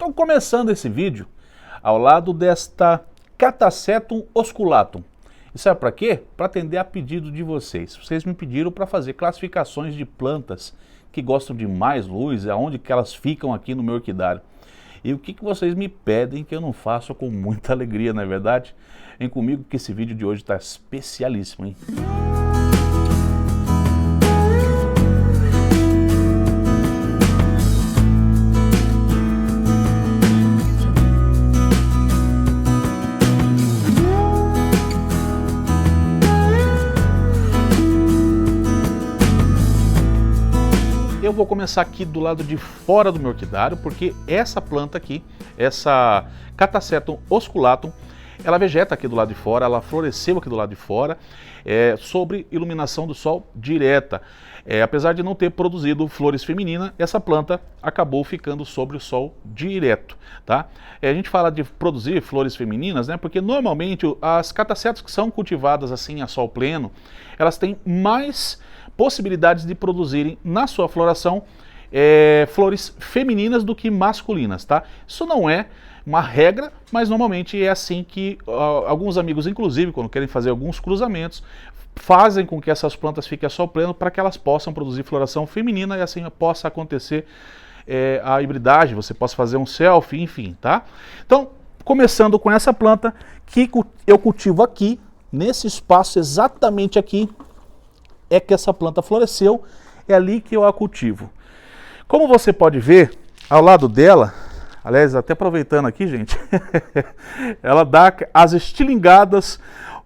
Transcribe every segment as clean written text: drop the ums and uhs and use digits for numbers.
Então, começando esse vídeo, ao lado desta Catasetum osculatum. E sabe para quê? Para atender a pedido de vocês. Vocês me pediram para fazer classificações de plantas que gostam de mais luz, aonde que elas ficam aqui no meu orquidário. E o que vocês me pedem que eu não faço com muita alegria, não é verdade? Vem comigo que esse vídeo de hoje está especialíssimo, hein? Eu vou começar aqui do lado de fora do meu orquidário, porque essa planta aqui, essa Catasetum osculatum, ela vegeta aqui do lado de fora, ela floresceu aqui do lado de fora, sobre iluminação do sol direta. Apesar de não ter produzido flores femininas, essa planta acabou ficando sobre o sol direto, tá? A gente fala de produzir flores femininas, né? Porque normalmente as catasetas que são cultivadas assim a sol pleno, elas têm mais possibilidades de produzirem na sua floração flores femininas do que masculinas, tá? Isso não é uma regra, mas normalmente é assim que alguns amigos, inclusive, quando querem fazer alguns cruzamentos, fazem com que essas plantas fiquem a sol pleno para que elas possam produzir floração feminina e assim possa acontecer a hibridagem, você possa fazer um selfie, enfim, tá? Então, começando com essa planta que eu cultivo aqui, nesse espaço exatamente aqui, é que essa planta floresceu, é ali que eu a cultivo. Como você pode ver, ao lado dela, aliás, até aproveitando aqui, gente, ela dá as estilingadas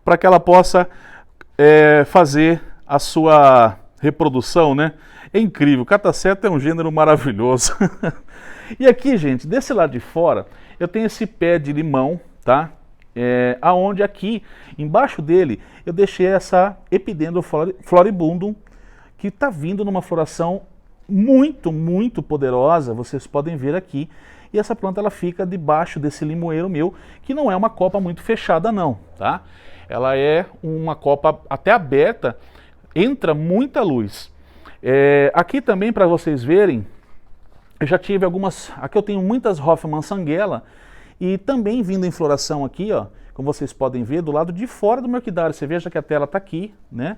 para que ela possa fazer a sua reprodução, né? É incrível, Cataceta é um gênero maravilhoso. E aqui, gente, desse lado de fora, eu tenho esse pé de limão, tá? Aonde aqui, embaixo dele, eu deixei essa Epidendrum floribundum, que está vindo numa floração muito, muito poderosa, vocês podem ver aqui. E essa planta ela fica debaixo desse limoeiro meu, que não é uma copa muito fechada não, tá? Ela é uma copa até aberta, entra muita luz. Aqui também, para vocês verem, eu já tive algumas, aqui eu tenho muitas Hoffmann sanguela, e também vindo em floração aqui, ó, como vocês podem ver, do lado de fora do meu orquidário. Você veja que a tela está aqui, né?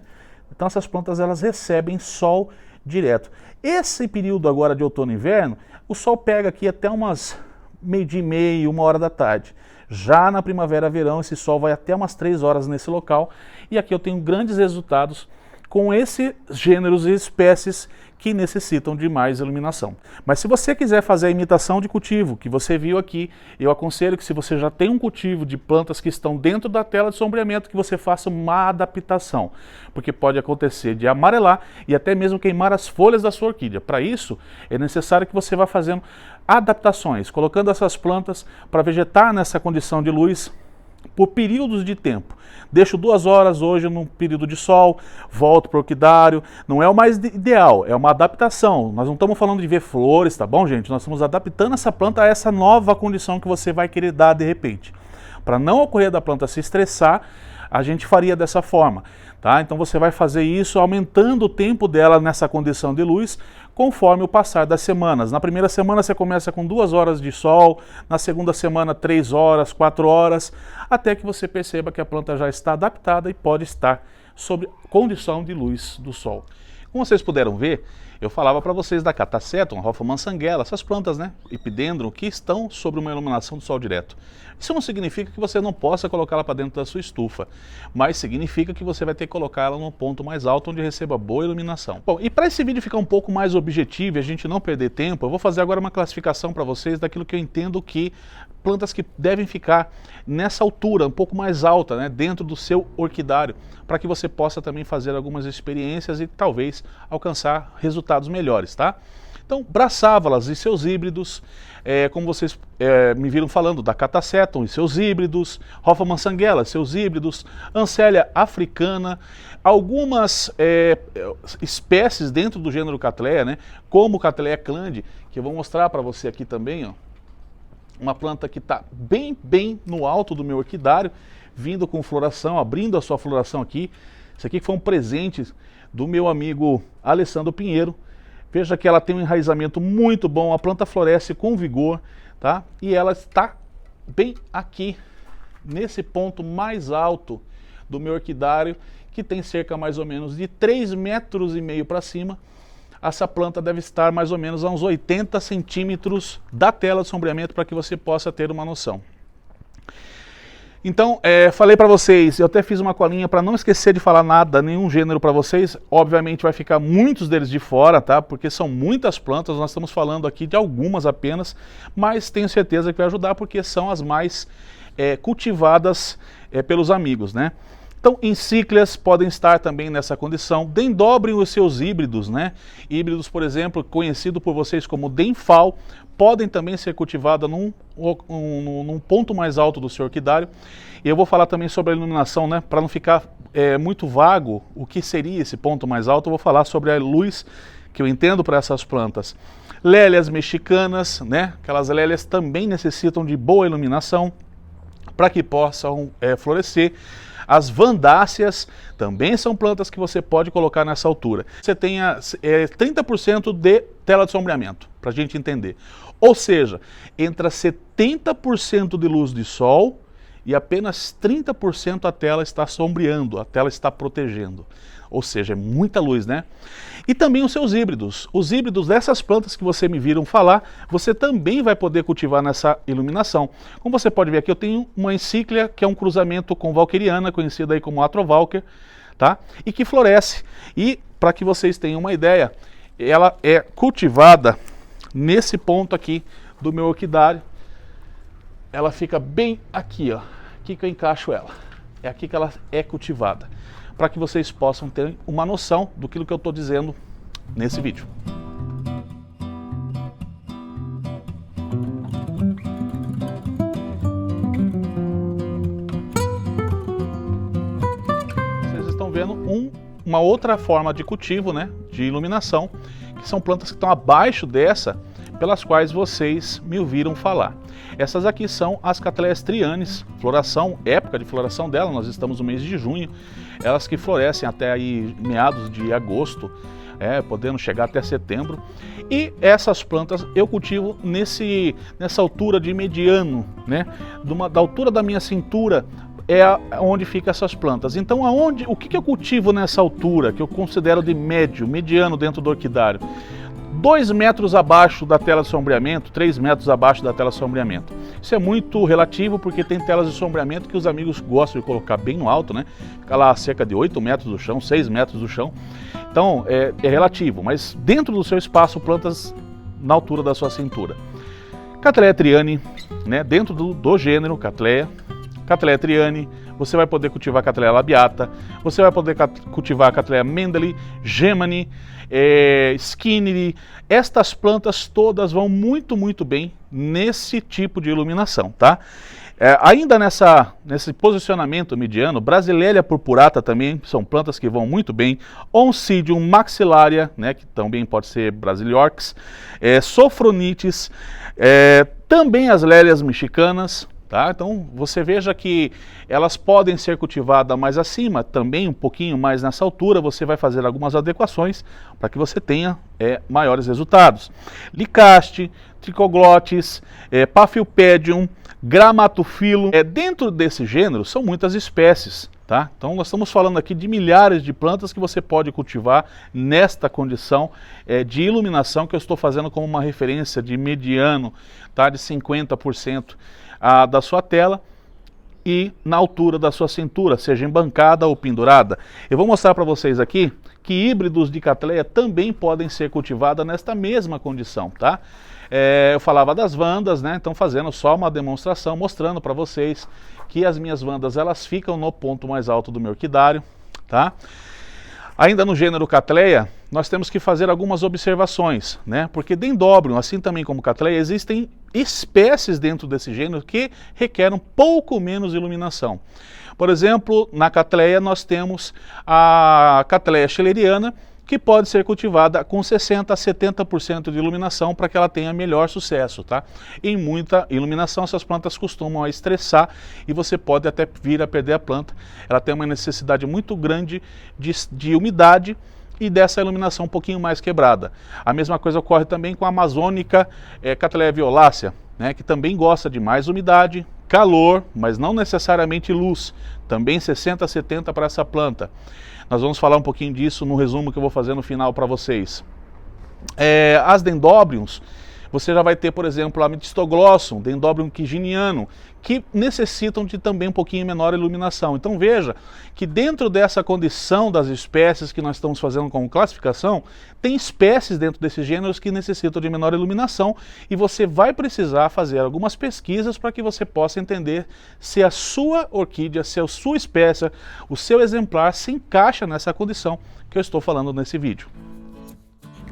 Então essas plantas elas recebem sol direto. Esse período agora de outono e inverno, o sol pega aqui até umas meio-dia e meia, 1 hora da tarde. Já na primavera, verão, esse sol vai até umas 3 horas nesse local. E aqui eu tenho grandes resultados com esses gêneros e espécies que necessitam de mais iluminação. Mas se você quiser fazer a imitação de cultivo que você viu aqui, eu aconselho que se você já tem um cultivo de plantas que estão dentro da tela de sombreamento, que você faça uma adaptação, porque pode acontecer de amarelar e até mesmo queimar as folhas da sua orquídea. Para isso, é necessário que você vá fazendo adaptações, colocando essas plantas para vegetar nessa condição de luz por períodos de tempo. Deixo 2 horas hoje num período de sol, volto para o orquidário. Não é o mais ideal, é uma adaptação. Nós não estamos falando de ver flores, tá bom, gente? Nós estamos adaptando essa planta a essa nova condição que você vai querer dar de repente. Para não ocorrer da planta se estressar, a gente faria dessa forma, tá? Então você vai fazer isso aumentando o tempo dela nessa condição de luz, conforme o passar das semanas. Na primeira semana você começa com 2 horas de sol, na segunda semana 3 horas, 4 horas, até que você perceba que a planta já está adaptada e pode estar sob condição de luz do sol. Como vocês puderam ver, eu falava para vocês da Catasetum, Hoffmann sanguela, essas plantas, né, Epidendrum, que estão sobre uma iluminação do sol direto. Isso não significa que você não possa colocá-la para dentro da sua estufa, mas significa que você vai ter que colocá-la num ponto mais alto onde receba boa iluminação. Bom, e para esse vídeo ficar um pouco mais objetivo e a gente não perder tempo, eu vou fazer agora uma classificação para vocês daquilo que eu entendo que plantas que devem ficar nessa altura, um pouco mais alta, né, dentro do seu orquidário, para que você possa também fazer algumas experiências e talvez alcançar resultados melhores, tá? Então, braçávalas e seus híbridos, como vocês me viram falando, da Catasetum e seus híbridos, Hoffmann sanguela, seus híbridos, Ancélia africana, algumas espécies dentro do gênero Cattleya, né, como Cattleya clande, que eu vou mostrar para você aqui também, ó. Uma planta que está bem no alto do meu orquidário, vindo com floração, abrindo a sua floração aqui. Isso aqui foi um presente do meu amigo Alessandro Pinheiro. Veja que ela tem um enraizamento muito bom, a planta floresce com vigor, tá? E ela está bem aqui, nesse ponto mais alto do meu orquidário, que tem cerca mais ou menos de 3,5 metros para cima. Essa planta deve estar mais ou menos a uns 80 centímetros da tela de sombreamento, para que você possa ter uma noção. Então, falei para vocês, eu até fiz uma colinha para não esquecer de falar nada, nenhum gênero para vocês. Obviamente vai ficar muitos deles de fora, tá? Porque são muitas plantas, nós estamos falando aqui de algumas apenas, mas tenho certeza que vai ajudar, porque são as mais cultivadas pelos amigos, né? Então, encíclias podem estar também nessa condição. Dendobrem os seus híbridos, né? Híbridos, por exemplo, conhecido por vocês como Denfal, podem também ser cultivadas num ponto mais alto do seu orquidário. E eu vou falar também sobre a iluminação, né? Para não ficar muito vago o que seria esse ponto mais alto, eu vou falar sobre a luz que eu entendo para essas plantas. Lélias mexicanas, né? Aquelas lélias também necessitam de boa iluminação para que possam florescer. As vandáceas também são plantas que você pode colocar nessa altura. Você tenha 30% de tela de sombreamento, para a gente entender. Ou seja, entra 70% de luz de sol e apenas 30% a tela está sombreando, a tela está protegendo. Ou seja, é muita luz, né? E também os seus híbridos. Os híbridos dessas plantas que você me viram falar, você também vai poder cultivar nessa iluminação. Como você pode ver aqui, eu tenho uma encíclia que é um cruzamento com valqueriana, conhecida aí como Atrovalker, tá? E que floresce. E, para que vocês tenham uma ideia, ela é cultivada nesse ponto aqui do meu orquidário. Ela fica bem aqui, ó. Aqui que eu encaixo ela. É aqui que ela é cultivada, para que vocês possam ter uma noção do que eu estou dizendo nesse vídeo. Vocês estão vendo uma outra forma de cultivo, né, de iluminação, que são plantas que estão abaixo dessa, pelas quais vocês me ouviram falar. Essas aqui são as Cattleyas trianis, floração, época de floração dela, nós estamos no mês de junho, elas que florescem até aí meados de agosto, podendo chegar até setembro. E essas plantas eu cultivo nessa altura de mediano, né? Da altura da minha cintura é onde ficam essas plantas. Então o que eu cultivo nessa altura, que eu considero de mediano dentro do orquidário? 2 metros abaixo da tela de sombreamento, 3 metros abaixo da tela de sombreamento. Isso é muito relativo, porque tem telas de sombreamento que os amigos gostam de colocar bem no alto, né? Fica lá a cerca de 8 metros do chão, 6 metros do chão. Então é relativo, mas dentro do seu espaço, plantas na altura da sua cintura. Cattleya triani, né? Dentro do gênero Cattleya triani, você vai poder cultivar Cattleya labiata, você vai poder cultivar Cattleya mendeli, gemini, Skinneri. Estas plantas todas vão muito bem nesse tipo de iluminação, tá? Ainda nesse posicionamento mediano, Brasileia purpurata também são plantas que vão muito bem. Oncidium maxillaria, né, que também pode ser Brasiliorix, Sophronitis, também as lélias mexicanas. Tá? Então você veja que elas podem ser cultivadas mais acima, também um pouquinho mais nessa altura. Você vai fazer algumas adequações para que você tenha maiores resultados. Licaste, Trichoglotis, Paphiopedium, Gramatophyllum. Dentro desse gênero são muitas espécies. Tá? Então nós estamos falando aqui de milhares de plantas que você pode cultivar nesta condição de iluminação que eu estou fazendo como uma referência de mediano, tá? De 50% da sua tela e na altura da sua cintura, seja embancada ou pendurada. Eu vou mostrar para vocês aqui que híbridos de Cattleya também podem ser cultivados nesta mesma condição, tá? Eu falava das vandas, né? Então fazendo só uma demonstração, mostrando para vocês que as minhas vandas elas ficam no ponto mais alto do meu orquidário, tá? Ainda no gênero Cattleya, nós temos que fazer algumas observações, né? Porque Dendrobium, assim também como Cattleya, existem espécies dentro desse gênero que requerem um pouco menos iluminação. Por exemplo, na Cattleya nós temos a Cattleya schilleriana, que pode ser cultivada com 60% a 70% de iluminação para que ela tenha melhor sucesso, tá? Em muita iluminação, essas plantas costumam estressar e você pode até vir a perder a planta. Ela tem uma necessidade muito grande de umidade e dessa iluminação um pouquinho mais quebrada. A mesma coisa ocorre também com a amazônica Cattleya violácea, né, que também gosta de mais umidade, calor, mas não necessariamente luz. Também 60 a 70 para essa planta. Nós vamos falar um pouquinho disso no resumo que eu vou fazer no final para vocês. As dendróbiums, você já vai ter, por exemplo, a Metistoglossum, Dendrobium quiginianum, que necessitam de também um pouquinho menor iluminação. Então veja que dentro dessa condição das espécies que nós estamos fazendo como classificação, tem espécies dentro desses gêneros que necessitam de menor iluminação e você vai precisar fazer algumas pesquisas para que você possa entender se a sua orquídea, se a sua espécie, o seu exemplar se encaixa nessa condição que eu estou falando nesse vídeo.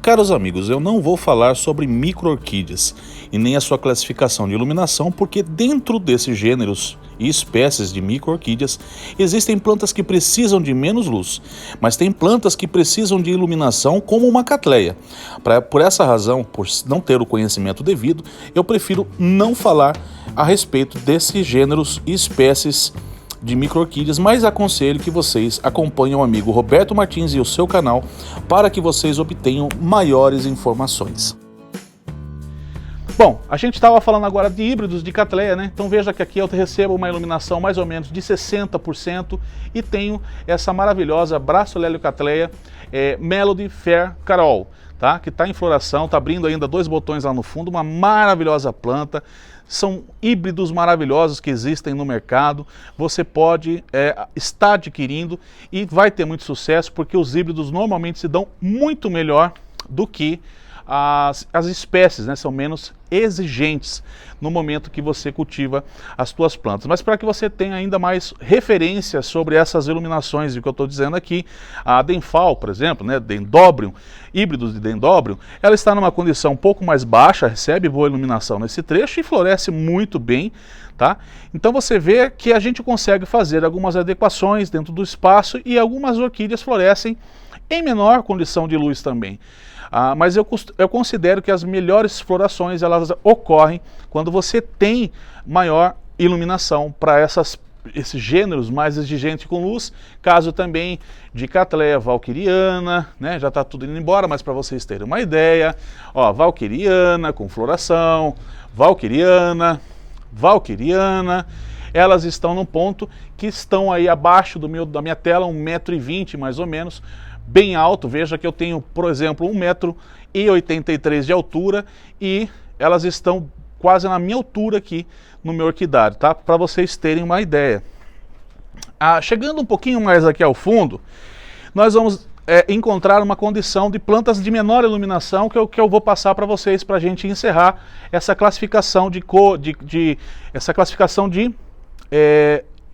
Caros amigos, eu não vou falar sobre micro-orquídeas e nem a sua classificação de iluminação, porque dentro desses gêneros e espécies de micro-orquídeas existem plantas que precisam de menos luz, mas tem plantas que precisam de iluminação como uma catleia. Por essa razão, por não ter o conhecimento devido, eu prefiro não falar a respeito desses gêneros e espécies de micro-orquídeas, mas aconselho que vocês acompanhem o amigo Roberto Martins e o seu canal para que vocês obtenham maiores informações. Bom, a gente estava falando agora de híbridos de catleia, né? Então veja que aqui eu recebo uma iluminação mais ou menos de 60% e tenho essa maravilhosa Bracholeliocatleia Melody Fair Carol, tá? Que está em floração, está abrindo ainda 2 botões lá no fundo, uma maravilhosa planta. São híbridos maravilhosos que existem no mercado, você pode estar adquirindo e vai ter muito sucesso, porque os híbridos normalmente se dão muito melhor do que as espécies, né? São menos exigentes no momento que você cultiva as suas plantas. Mas para que você tenha ainda mais referências sobre essas iluminações e o que eu estou dizendo aqui, a Denfal, por exemplo, né? Dendrobium, híbridos de Dendrobium, ela está numa condição um pouco mais baixa, recebe boa iluminação nesse trecho e floresce muito bem, tá? Então você vê que a gente consegue fazer algumas adequações dentro do espaço e algumas orquídeas florescem em menor condição de luz também. Mas eu considero que as melhores florações elas ocorrem quando você tem maior iluminação para esses gêneros mais exigentes com luz, caso também de Cattleya valkyriana, né? Já está tudo indo embora, mas para vocês terem uma ideia, ó, valkyriana com floração, valkyriana, elas estão num ponto que estão aí abaixo da minha tela, 1,20 m mais ou menos, bem alto. Veja que eu tenho, por exemplo, 1,83 m de altura e elas estão quase na minha altura aqui no meu orquidário, tá? Para vocês terem uma ideia. Chegando um pouquinho mais aqui ao fundo, nós vamos encontrar uma condição de plantas de menor iluminação que eu vou passar para vocês para a gente encerrar essa classificação de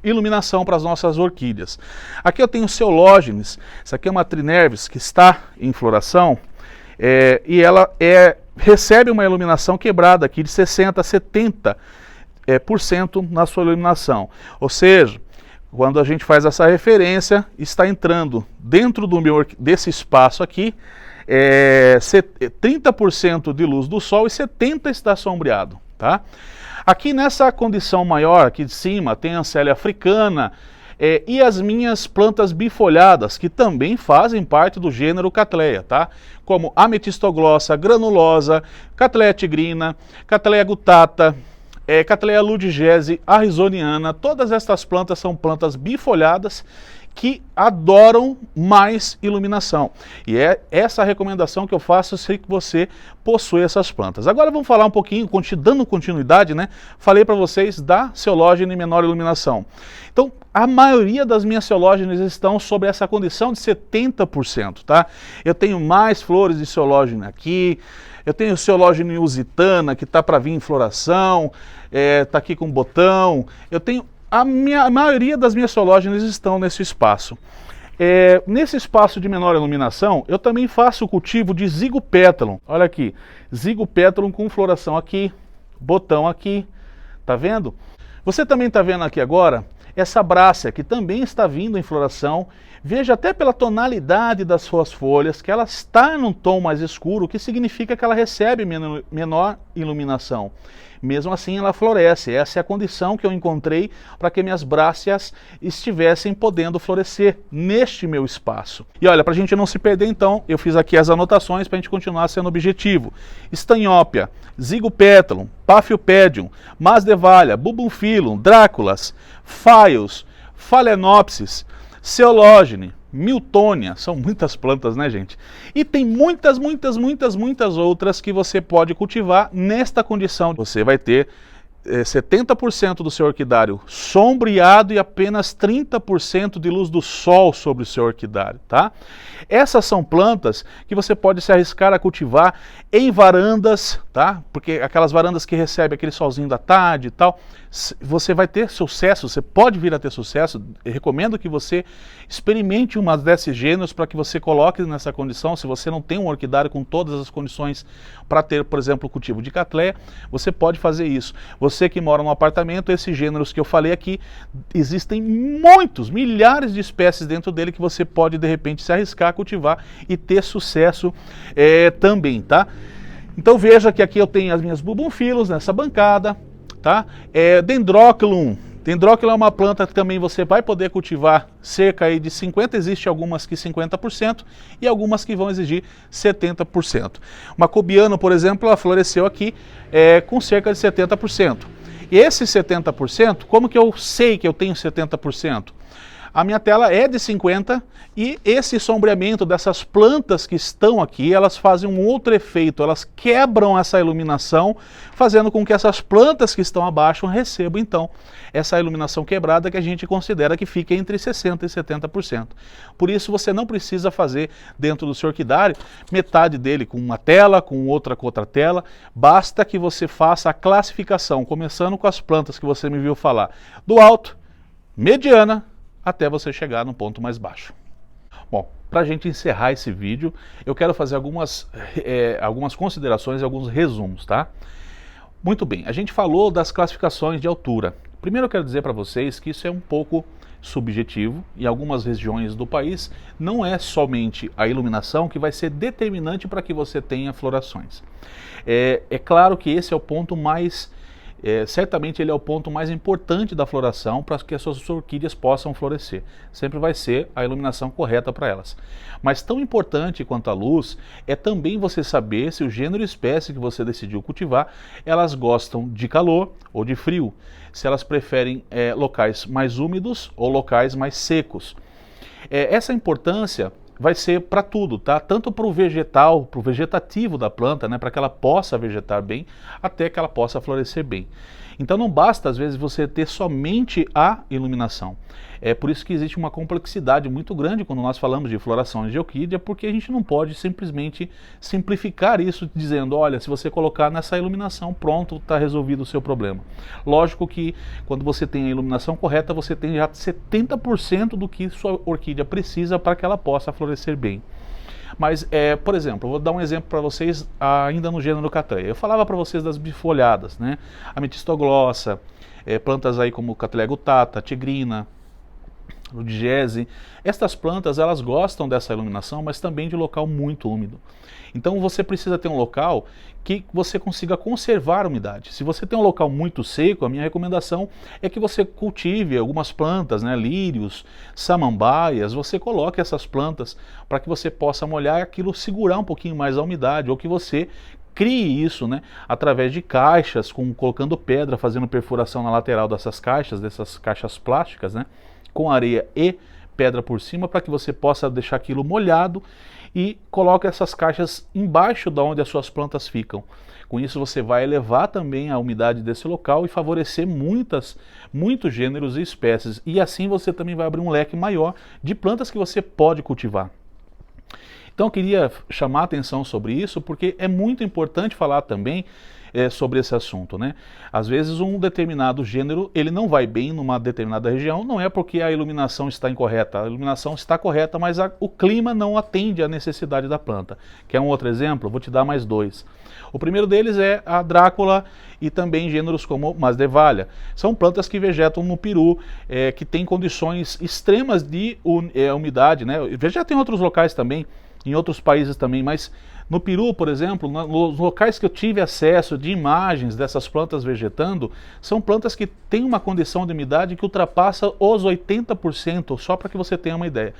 iluminação para as nossas orquídeas. Aqui eu tenho Ceológenes, essa aqui é uma Trinervis que está em floração e ela recebe uma iluminação quebrada aqui de 60 a 70% na sua iluminação. Ou seja, quando a gente faz essa referência, está entrando dentro desse espaço aqui 30% de luz do sol e 70% está sombreado, tá? Aqui nessa condição maior, aqui de cima, tem a Ancélia africana e as minhas plantas bifolhadas, que também fazem parte do gênero Cattleya, tá? Como a Metistoglossa granulosa, Cattleya tigrina, Cattleya gutata, Cattleya ludigese, arizoniana. Todas estas plantas são plantas bifolhadas que adoram mais iluminação. E é essa a recomendação que eu faço se você possui essas plantas. Agora vamos falar um pouquinho, dando continuidade, né? Falei para vocês da Ceológene em menor iluminação. Então, a maioria das minhas Ceológenes estão sobre essa condição de 70%, tá? Eu tenho mais flores de Ceológene aqui, eu tenho Ceológene usitana que está para vir em floração, está aqui com botão, eu tenho... A maioria das minhas Ceológenes estão nesse espaço. Nesse espaço de menor iluminação, eu também faço o cultivo de Zygopétalum. Olha aqui, Zygopétalum com floração aqui, botão aqui, tá vendo? Você também está vendo aqui agora essa Brácia, que também está vindo em floração. Veja até pela tonalidade das suas folhas, que ela está num tom mais escuro, o que significa que ela recebe menor iluminação. mesmo assim ela floresce. Essa é a condição que eu encontrei para que minhas brácteas estivessem podendo florescer neste meu espaço. E olha, para a gente não se perder então, eu fiz aqui as anotações para a gente continuar sendo objetivo. Estanhópia, Zygopetulum, Paphiopedium, Masdevallia, Bubunphilum, Dráculas, Phaios, Phalaenopsis, Ceológene, Miltonia, são muitas plantas, né, gente? E tem muitas outras que você pode cultivar nesta condição. Você vai ter 70% do seu orquidário sombreado e apenas 30% de luz do sol sobre o seu orquidário, tá? Essas são plantas que você pode se arriscar a cultivar em varandas, tá? Porque aquelas varandas que recebem aquele solzinho da tarde e tal, você vai ter sucesso, você pode vir a ter sucesso. Eu recomendo que você experimente uma desses gêneros para que você coloque nessa condição. Se você não tem um orquidário com todas as condições para ter, por exemplo, o cultivo de Cattleya, você pode fazer isso. Você que mora num apartamento, esses gêneros que eu falei aqui, existem muitos, milhares de espécies dentro dele que você pode de repente se arriscar a cultivar e ter sucesso também, tá? Então veja que aqui eu tenho as minhas Bubunphilos nessa bancada, tá? Dendroculum. Dendroculum é uma planta que também você vai poder cultivar cerca aí de 50%, existe algumas que 50% e algumas que vão exigir 70%. Uma Cobiano, por exemplo, ela floresceu aqui com cerca de 70%. E esse 70%, como que eu sei que eu tenho 70%? A minha tela é de 50% e esse sombreamento dessas plantas que estão aqui, elas fazem um outro efeito, elas quebram essa iluminação, fazendo com que essas plantas que estão abaixo recebam então essa iluminação quebrada que a gente considera que fica entre 60% e 70%. Por isso você não precisa fazer dentro do seu orquidário metade dele com uma tela, com outra tela, basta que você faça a classificação, começando com as plantas que você me viu falar, do alto, mediana, até você chegar no ponto mais baixo. Bom, para a gente encerrar esse vídeo, eu quero fazer algumas considerações e alguns resumos, tá? Muito bem, a gente falou das classificações de altura. Primeiro eu quero dizer para vocês que isso é um pouco subjetivo. Em algumas regiões do país, não é somente a iluminação que vai ser determinante para que você tenha florações. É claro que esse é o ponto mais... certamente ele é o ponto mais importante da floração para que as suas orquídeas possam florescer. Sempre vai ser a iluminação correta para elas. Mas tão importante quanto a luz é também você saber se o gênero e espécie que você decidiu cultivar, elas gostam de calor ou de frio. Se elas preferem locais mais úmidos ou locais mais secos. Essa importância vai ser para tudo, tá? Tanto para o vegetal, para o vegetativo da planta, né? Para que ela possa vegetar bem, até que ela possa florescer bem. Então não basta, às vezes, você ter somente a iluminação. É por isso que existe uma complexidade muito grande quando nós falamos de florações de orquídea, porque a gente não pode simplesmente simplificar isso dizendo, olha, se você colocar nessa iluminação, pronto, está resolvido o seu problema. Lógico que quando você tem a iluminação correta, você tem já 70% do que sua orquídea precisa para que ela possa florescer bem. Mas, por exemplo, eu vou dar um exemplo para vocês ainda no gênero Cattleya. Eu falava para vocês das bifolhadas, né? Ametistoglossa, plantas aí como Cattleya guttata, tigrina, Ludgese. Estas plantas, elas gostam dessa iluminação, mas também de local muito úmido. Então você precisa ter um local que você consiga conservar a umidade. Se você tem um local muito seco, a minha recomendação é que você cultive algumas plantas, né, lírios, samambaias, você coloque essas plantas para que você possa molhar aquilo, segurar um pouquinho mais a umidade, ou que você crie isso, né, através de caixas, colocando pedra, fazendo perfuração na lateral dessas caixas plásticas, né, com areia e pedra por cima, para que você possa deixar aquilo molhado e coloque essas caixas embaixo de onde as suas plantas ficam. Com isso você vai elevar também a umidade desse local e favorecer muitos gêneros e espécies. E assim você também vai abrir um leque maior de plantas que você pode cultivar. Então eu queria chamar a atenção sobre isso, porque é muito importante falar também sobre esse assunto, né? Às vezes um determinado gênero, ele não vai bem numa determinada região, não é porque a iluminação está incorreta, a iluminação está correta, mas o clima não atende à necessidade da planta. Quer um outro exemplo? Vou te dar mais dois. O primeiro deles é a Drácula e também gêneros como Masdevallia. São plantas que vegetam no Peru, que tem condições extremas de umidade, né? Vegetam em outros locais também, em outros países também, mas No Peru, por exemplo, nos locais que eu tive acesso de imagens dessas plantas vegetando, são plantas que têm uma condição de umidade que ultrapassa os 80%, só para que você tenha uma ideia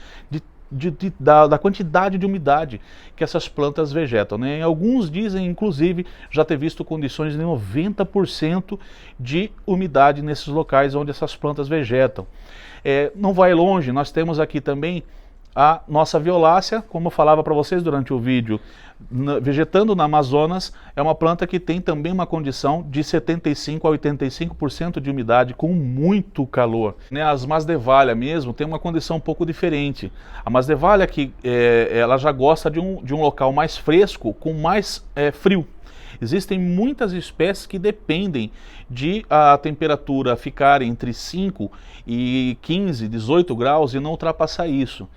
da quantidade de umidade que essas plantas vegetam, né? Alguns dizem, inclusive, já ter visto condições de 90% de umidade nesses locais onde essas plantas vegetam. Não vai longe, nós temos aqui também a nossa violácea, como eu falava para vocês durante o vídeo, vegetando na Amazonas, é uma planta que tem também uma condição de 75% a 85% de umidade, com muito calor. As Masdevallia mesmo tem uma condição um pouco diferente. A Masdevallia ela já gosta de um local mais fresco, com mais frio. Existem muitas espécies que dependem de a temperatura ficar entre 5 e 15, 18 graus e não ultrapassar isso.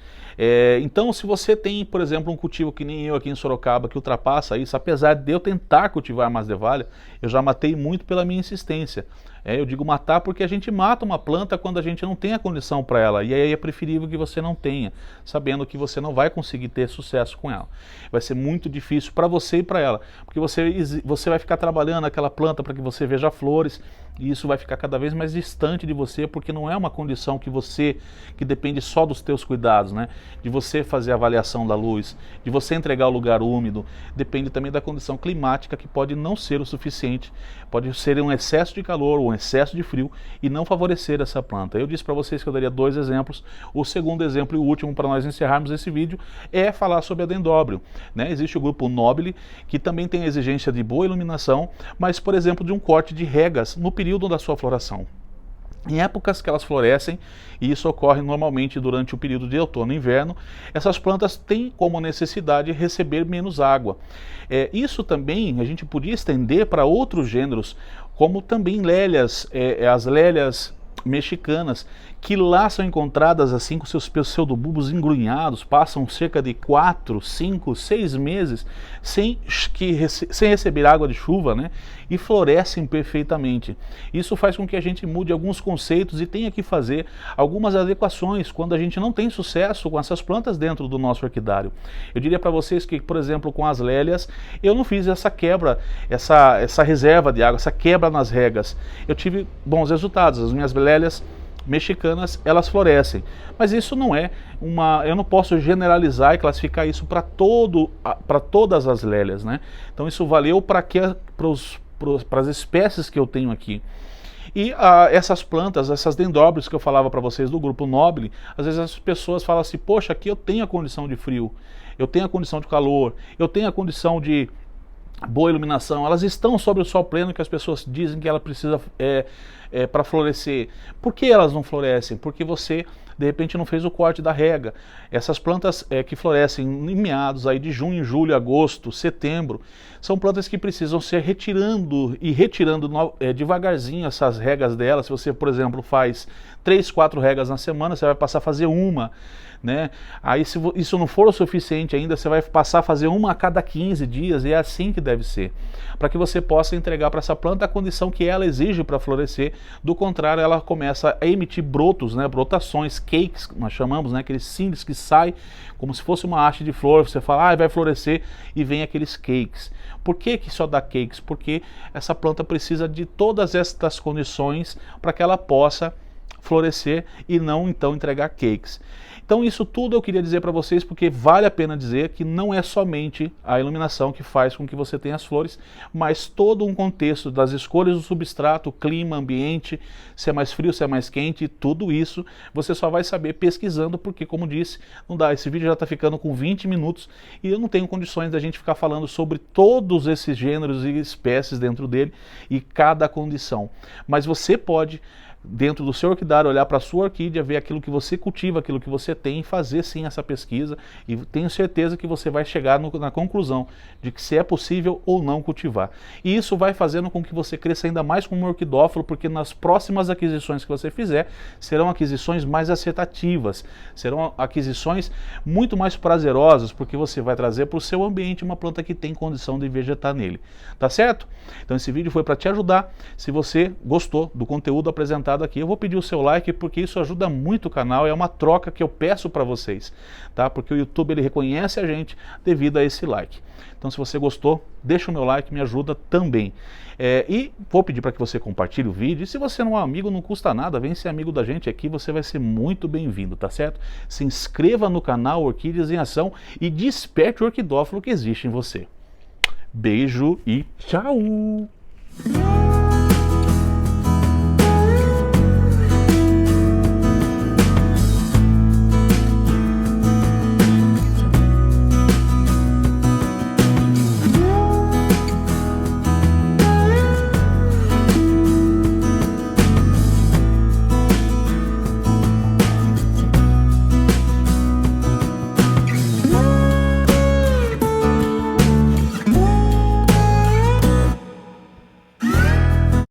Então, se você tem, por exemplo, um cultivo que nem eu aqui em Sorocaba, que ultrapassa isso, apesar de eu tentar cultivar Masdevallia, eu já matei muito pela minha insistência. Eu digo matar porque a gente mata uma planta quando a gente não tem a condição para ela, e aí é preferível que você não tenha, sabendo que você não vai conseguir ter sucesso com ela. Vai ser muito difícil para você e para ela, porque você vai ficar trabalhando aquela planta para que você veja flores, e isso vai ficar cada vez mais distante de você, porque não é uma condição que depende só dos teus cuidados, né? De você fazer a avaliação da luz, de você entregar o lugar úmido, depende também da condição climática, que pode não ser o suficiente, pode ser um excesso de calor ou um excesso de frio e não favorecer essa planta. Eu disse para vocês que eu daria 2 exemplos. O segundo exemplo e o último para nós encerrarmos esse vídeo é falar sobre a dendróbio, né? Existe o grupo Nobile, que também tem a exigência de boa iluminação, mas, por exemplo, de um corte de regas no período da sua floração. Em épocas que elas florescem, e isso ocorre normalmente durante o período de outono e inverno, essas plantas têm como necessidade receber menos água. Isso também a gente podia estender para outros gêneros, como também lélias, as lélias mexicanas, que lá são encontradas assim com seus pseudobulbos engrunhados, passam cerca de 4, 5, 6 meses sem receber água de chuva, né? E florescem perfeitamente. Isso faz com que a gente mude alguns conceitos e tenha que fazer algumas adequações quando a gente não tem sucesso com essas plantas dentro do nosso orquidário. Eu diria para vocês que, por exemplo, com as lélias, eu não fiz essa quebra, essa reserva de água, essa quebra nas regas. Eu tive bons resultados. As minhas lélias mexicanas, elas florescem, mas isso não é eu não posso generalizar e classificar isso para todas as lélias, né? Então isso valeu para as espécies que eu tenho aqui. E essas plantas, essas dendróbios que eu falava para vocês do grupo Nobile, às vezes as pessoas falam assim, poxa, aqui eu tenho a condição de frio, eu tenho a condição de calor, eu tenho a condição de boa iluminação, elas estão sob o sol pleno que as pessoas dizem que ela precisa para florescer. Por que elas não florescem? Porque você de repente não fez o corte da rega. Essas plantas que florescem em meados aí de junho, julho, agosto, setembro, são plantas que precisam ser retirando devagarzinho essas regas delas. Se você, por exemplo, faz 3, 4 regas na semana, você vai passar a fazer uma, né? Aí se isso não for o suficiente ainda, você vai passar a fazer uma a cada 15 dias, e é assim que deve ser, para que você possa entregar para essa planta a condição que ela exige para florescer. Do contrário, ela começa a emitir brotos, né? Brotações, cakes, nós chamamos, né? Aqueles cílios que saem como se fosse uma haste de flor, você fala, vai florescer, e vem aqueles cakes. Por que só dá cakes? Porque essa planta precisa de todas estas condições para que ela possa florescer e não então entregar cakes. Então isso tudo eu queria dizer para vocês, porque vale a pena dizer que não é somente a iluminação que faz com que você tenha as flores, mas todo um contexto das escolhas do substrato, clima, ambiente, se é mais frio, se é mais quente, tudo isso você só vai saber pesquisando, porque, como disse, não dá, esse vídeo já está ficando com 20 minutos e eu não tenho condições da gente ficar falando sobre todos esses gêneros e espécies dentro dele e cada condição. Mas você pode, dentro do seu orquidário, olhar para a sua orquídea, ver aquilo que você cultiva, aquilo que você tem, e fazer sim essa pesquisa, e tenho certeza que você vai chegar na conclusão de que se é possível ou não cultivar. E isso vai fazendo com que você cresça ainda mais como um orquidófilo, porque nas próximas aquisições que você fizer, serão aquisições mais acertativas, serão aquisições muito mais prazerosas, porque você vai trazer para o seu ambiente uma planta que tem condição de vegetar nele. Tá certo? Então esse vídeo foi para te ajudar. Se você gostou do conteúdo apresentado gostado aqui, eu vou pedir o seu like porque isso ajuda muito o canal, é uma troca que eu peço para vocês, tá? Porque o YouTube ele reconhece a gente devido a esse like. Então se você gostou, deixa o meu like, me ajuda também. E vou pedir para que você compartilhe o vídeo, e se você não é um amigo, não custa nada, vem ser amigo da gente aqui, você vai ser muito bem-vindo, tá certo? Se inscreva no canal Orquídeas em Ação e desperte o orquidófilo que existe em você. Beijo e tchau!